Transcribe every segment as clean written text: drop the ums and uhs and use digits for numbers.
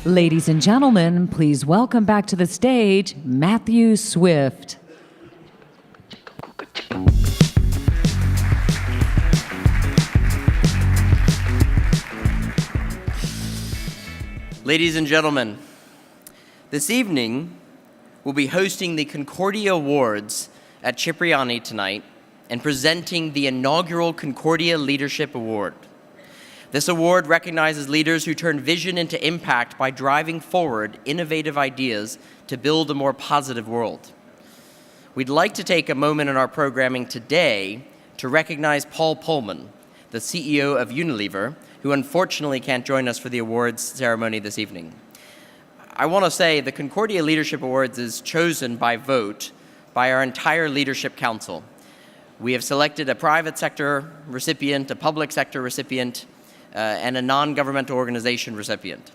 Ladies and gentlemen, please welcome back to the stage, Matthew Swift. Ladies and gentlemen, this evening we'll be hosting the Concordia Awards at Cipriani tonight and presenting the inaugural Concordia Leadership Award. This award recognizes leaders who turn vision into impact by driving forward innovative ideas to build a more positive world. We'd like to take a moment in our programming today to recognize Paul Polman, the CEO of Unilever, who unfortunately can't join us for the awards ceremony this evening. I want to say the Concordia Leadership Awards is chosen by vote by our entire leadership council. We have selected a private sector recipient, a public sector recipient, and a non-governmental organization recipient.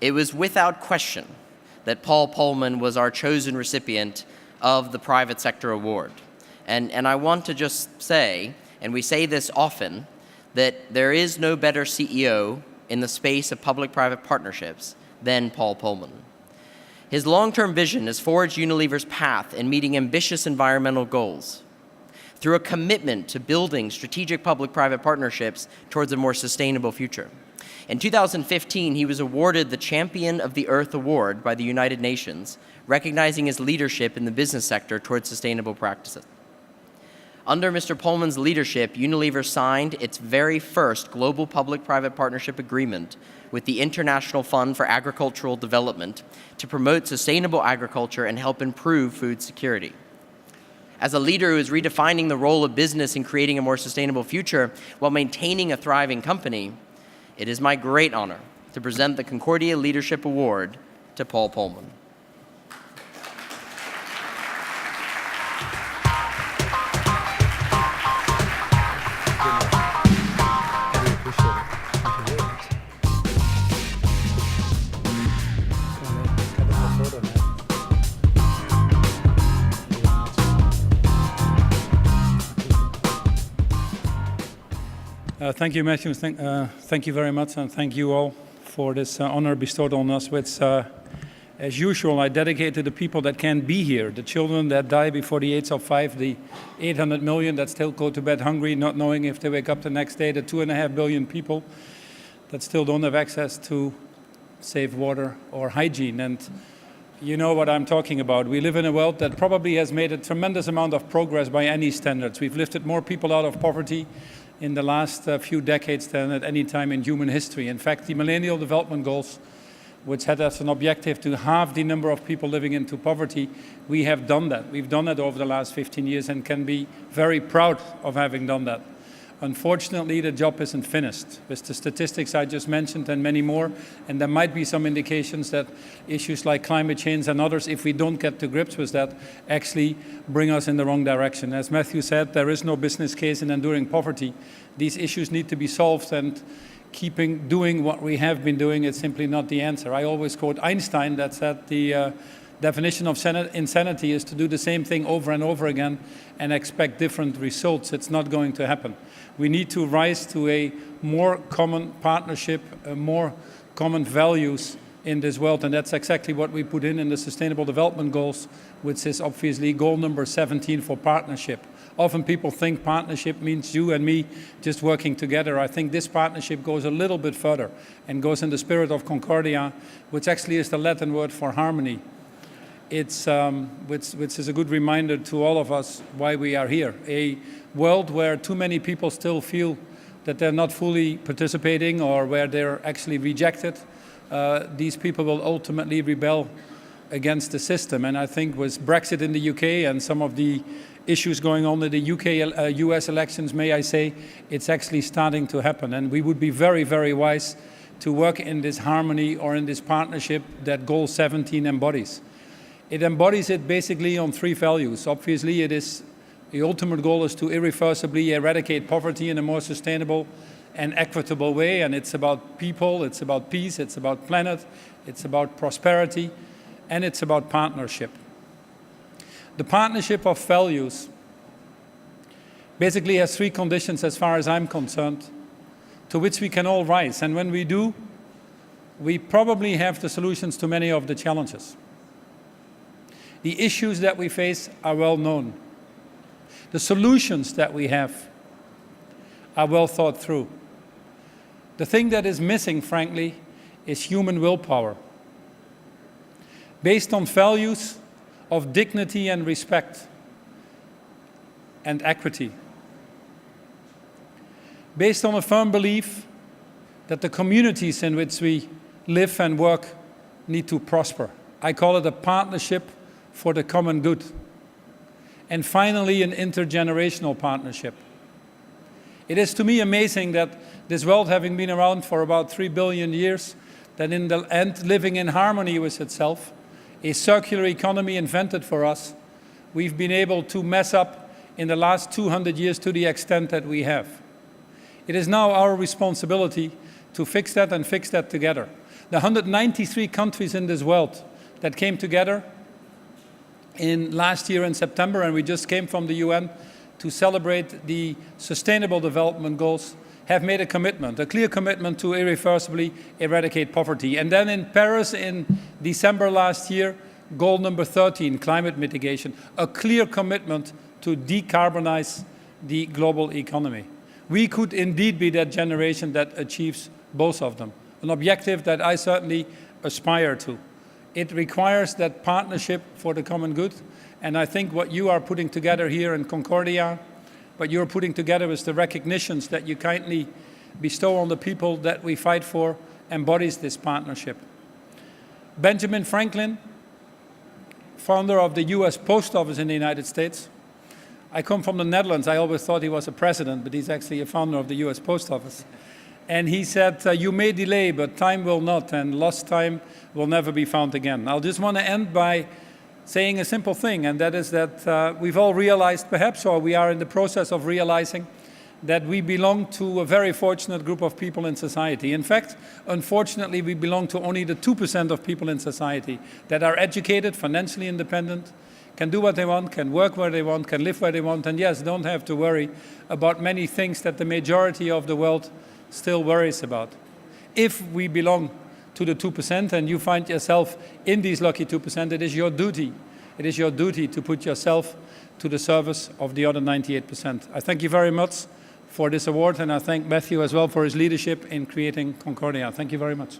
It was without question that Paul Polman was our chosen recipient of the private sector award. And I want to just say, and we say this often, that there is no better CEO in the space of public-private partnerships than Paul Polman. His long-term vision has forged Unilever's path in meeting ambitious environmental goals through a commitment to building strategic public-private partnerships towards a more sustainable future. In 2015, he was awarded the Champion of the Earth Award by the United Nations, recognizing his leadership in the business sector towards sustainable practices. Under Mr. Polman's leadership, Unilever signed its very first global public-private partnership agreement with the International Fund for Agricultural Development to promote sustainable agriculture and help improve food security. As a leader who is redefining the role of business in creating a more sustainable future while maintaining a thriving company, it is my great honor to present the Concordia Leadership Award to Paul Polman. Thank you, Matthew. Thank you very much, and thank you all for this honor bestowed on us, which, as usual, I dedicate to the people that can't be here, the children that die before the age of 5, the 800 million that still go to bed hungry, not knowing if they wake up the next day, the 2.5 billion people that still don't have access to safe water or hygiene. And you know what I'm talking about. We live in a world that probably has made a tremendous amount of progress by any standards. We've lifted more people out of poverty in the last few decades than at any time in human history. In fact, the Millennial Development Goals, which had as an objective to halve the number of people living into poverty, we have done that. We've done it over the last 15 years and can be very proud of having done that. Unfortunately, the job isn't finished. With the statistics I just mentioned and many more, and there might be some indications that issues like climate change and others, if we don't get to grips with that, actually bring us in the wrong direction. As Matthew said, there is no business case in enduring poverty. These issues need to be solved, and doing what we have been doing is simply not the answer. I always quote Einstein that said the definition of insanity is to do the same thing over and over again and expect different results. It's not going to happen. We need to rise to a more common partnership, more common values in this world, and that's exactly what we put in the Sustainable Development Goals, which is obviously goal number 17 for partnership. Often people think partnership means you and me just working together. I think this partnership goes a little bit further and goes in the spirit of Concordia, which actually is the Latin word for harmony. It's which is a good reminder to all of us why we are here. A world where too many people still feel that they're not fully participating or where they're actually rejected. These people will ultimately rebel against the system. And I think with Brexit in the UK and some of the issues going on in the US elections, may I say, it's actually starting to happen. And we would be very, very wise to work in this harmony or in this partnership that Goal 17 embodies. It embodies it basically on 3 values. Obviously, the ultimate goal is to irreversibly eradicate poverty in a more sustainable and equitable way. And it's about people, it's about peace, it's about planet, it's about prosperity, and it's about partnership. The partnership of values basically has 3 conditions as far as I'm concerned, to which we can all rise. And when we do, we probably have the solutions to many of the challenges. The issues that we face are well known. The solutions that we have are well thought through. The thing that is missing, frankly, is human willpower, based on values of dignity and respect and equity, based on a firm belief that the communities in which we live and work need to prosper. I call it a partnership for the common good. And finally, an intergenerational partnership. It is to me amazing that this world, having been around for about 3 billion years, that in the end, living in harmony with itself, a circular economy invented for us, we've been able to mess up in the last 200 years to the extent that we have. It is now our responsibility to fix that and fix that together. The 193 countries in this world that came together in last year in September, and we just came from the UN to celebrate the Sustainable Development Goals, have made a commitment, a clear commitment to irreversibly eradicate poverty. And then in Paris in December last year, goal number 13, climate mitigation, a clear commitment to decarbonize the global economy. We could indeed be that generation that achieves both of them, an objective that I certainly aspire to. It requires that partnership for the common good, and I think what you are putting together here in Concordia, what you're putting together is the recognitions that you kindly bestow on the people that we fight for, embodies this partnership. Benjamin Franklin, founder of the US Post Office in the United States. I come from the Netherlands. I always thought he was a president, but he's actually a founder of the US Post Office. And he said, you may delay, but time will not, and lost time will never be found again. I'll just want to end by saying a simple thing, and that is that we've all realized perhaps, or we are in the process of realizing, that we belong to a very fortunate group of people in society. In fact, unfortunately, we belong to only the 2% of people in society that are educated, financially independent, can do what they want, can work where they want, can live where they want, and yes, don't have to worry about many things that the majority of the world still worries about. If we belong to the 2% and you find yourself in these lucky 2%, it is your duty. It is your duty to put yourself to the service of the other 98%. I thank you very much for this award, and I thank Matthew as well for his leadership in creating Concordia. Thank you very much.